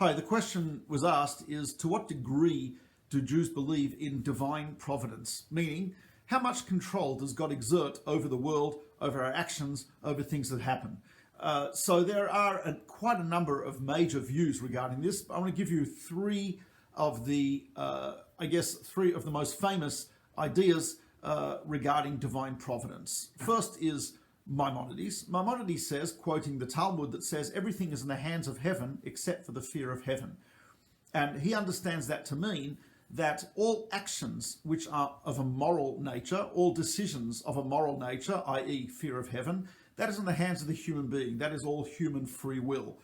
Hi, the question was asked is, to what degree do Jews believe in divine providence? Meaning, how much control does God exert over the world, over our actions, over things that happen? So there are quite a number of major views regarding this. I want to give you three of the most famous ideas regarding divine providence. First is Maimonides. Maimonides says, quoting the Talmud, that says everything is in the hands of heaven except for the fear of heaven. And he understands that to mean that all actions which are of a moral nature, all decisions of a moral nature, i.e. fear of heaven, that is in the hands of the human being. That is all human free will.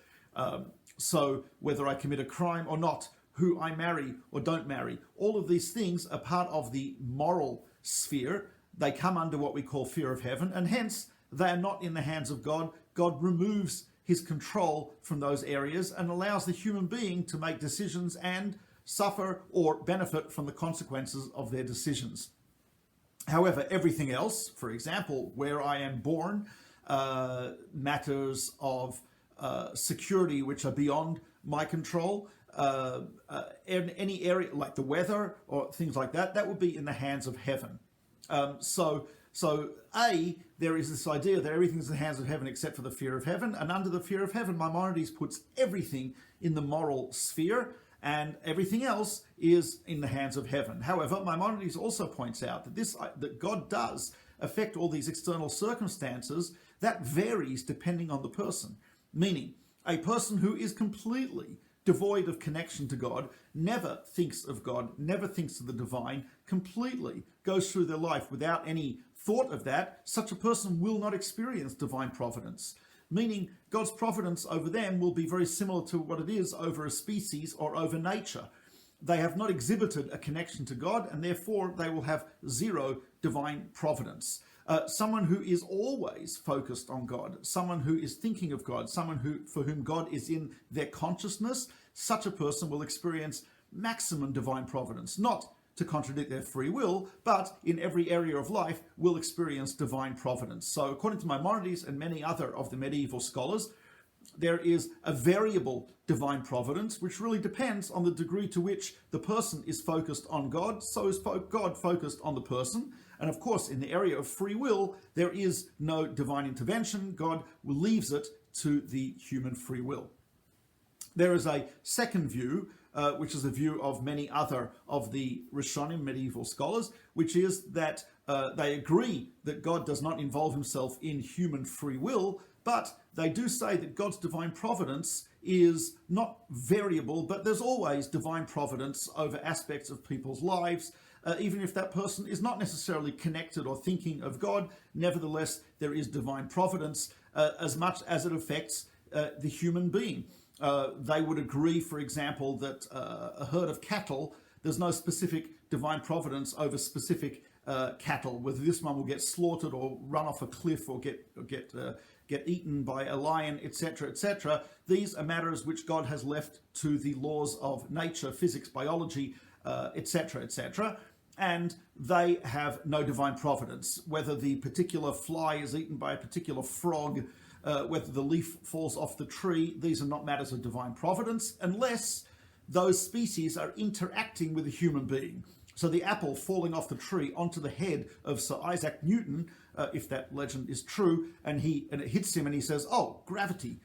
So whether I commit a crime or not, who I marry or don't marry, all of these things are part of the moral sphere. They come under what we call fear of heaven, and hence they are not in the hands of God. God removes his control from those areas and allows the human being to make decisions and suffer or benefit from the consequences of their decisions. However, everything else, for example, where I am born, matters of security which are beyond my control, in any area like the weather or things like that, that would be in the hands of heaven. So there is this idea that everything's in the hands of heaven except for the fear of heaven, and under the fear of heaven, Maimonides puts everything in the moral sphere, and everything else is in the hands of heaven. However, Maimonides also points out that God does affect all these external circumstances. That varies depending on the person. Meaning, a person who is completely devoid of connection to God, never thinks of God, never thinks of the divine, completely goes through their life without any thought of that, such a person will not experience divine providence. Meaning God's providence over them will be very similar to what it is over a species or over nature. They have not exhibited a connection to God, and therefore they will have zero divine providence. Someone who is always focused on God, someone who is thinking of God, someone for whom God is in their consciousness, such a person will experience maximum divine providence, not to contradict their free will, but in every area of life will experience divine providence. So according to Maimonides and many other of the medieval scholars, there is a variable divine providence, which really depends on the degree to which the person is focused on God, so is God focused on the person. And of course, in the area of free will, there is no divine intervention. God leaves it to the human free will. There is a second view, which is the view of many other of the Rishonim, medieval scholars, which is that they agree that God does not involve himself in human free will, but they do say that God's divine providence is not variable, but there's always divine providence over aspects of people's lives. Even if that person is not necessarily connected or thinking of God, nevertheless, there is divine providence as much as it affects the human being. They would agree, for example, that a herd of cattle, there's no specific divine providence over specific cattle, whether this one will get slaughtered or run off a cliff or get eaten by a lion, etc., etc. These are matters which God has left to the laws of nature, physics, biology, etc., etc., and they have no divine providence. Whether the particular fly is eaten by a particular frog, whether the leaf falls off the tree, these are not matters of divine providence unless those species are interacting with a human being. So the apple falling off the tree onto the head of Sir Isaac Newton, if that legend is true, and it hits him and he says, "Oh, gravity."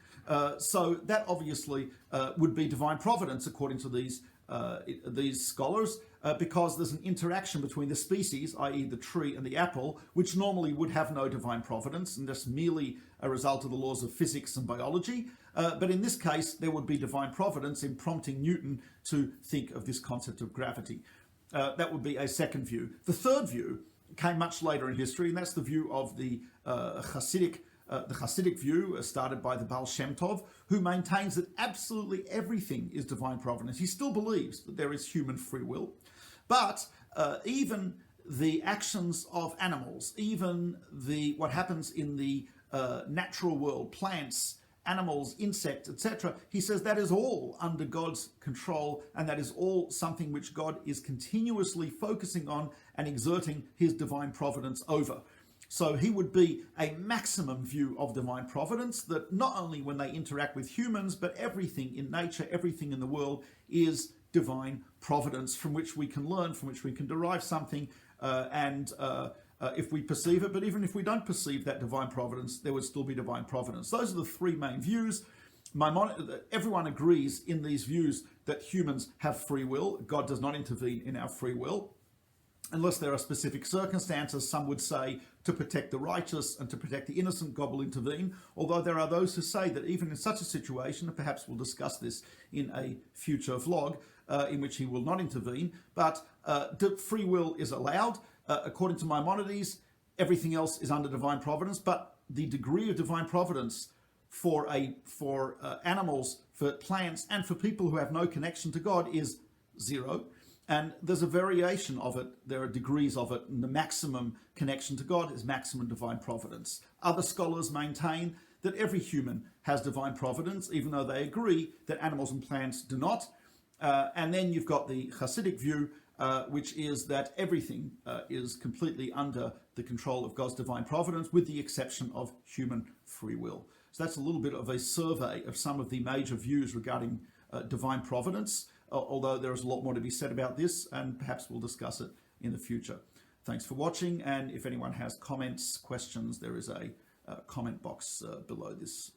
So that obviously would be divine providence according to these scholars, because there's an interaction between the species, i.e. the tree and the apple, which normally would have no divine providence and just merely a result of the laws of physics and biology. But in this case, there would be divine providence in prompting Newton to think of this concept of gravity. That would be a second view. The third view came much later in history, and that's the view of the Hasidic view started by the Baal Shem Tov, who maintains that absolutely everything is divine providence. He still believes that there is human free will, but even the actions of animals, even what happens in the natural world, plants, animals, insects, etc., he says that is all under God's control, and that is all something which God is continuously focusing on and exerting his divine providence over. So he would be a maximum view of divine providence, that not only when they interact with humans, but everything in nature, everything in the world is divine providence from which we can learn, from which we can derive something, and if we perceive it. But even if we don't perceive that divine providence, there would still be divine providence. Those are the three main views. Everyone agrees in these views that humans have free will. God does not intervene in our free will, unless there are specific circumstances. Some would say to protect the righteous and to protect the innocent, God will intervene. Although there are those who say that even in such a situation, and perhaps we'll discuss this in a future vlog, in which he will not intervene, but free will is allowed. According to Maimonides, everything else is under divine providence, but the degree of divine providence for animals, for plants, and for people who have no connection to God is 0. And there's a variation of it. There are degrees of it, and the maximum connection to God is maximum divine providence. Other scholars maintain that every human has divine providence, even though they agree that animals and plants do not. And then you've got the Hasidic view, which is that everything is completely under the control of God's divine providence, with the exception of human free will. So that's a little bit of a survey of some of the major views regarding divine providence, although there is a lot more to be said about this, and perhaps we'll discuss it in the future. Thanks for watching, and if anyone has comments, questions, there is a comment box below this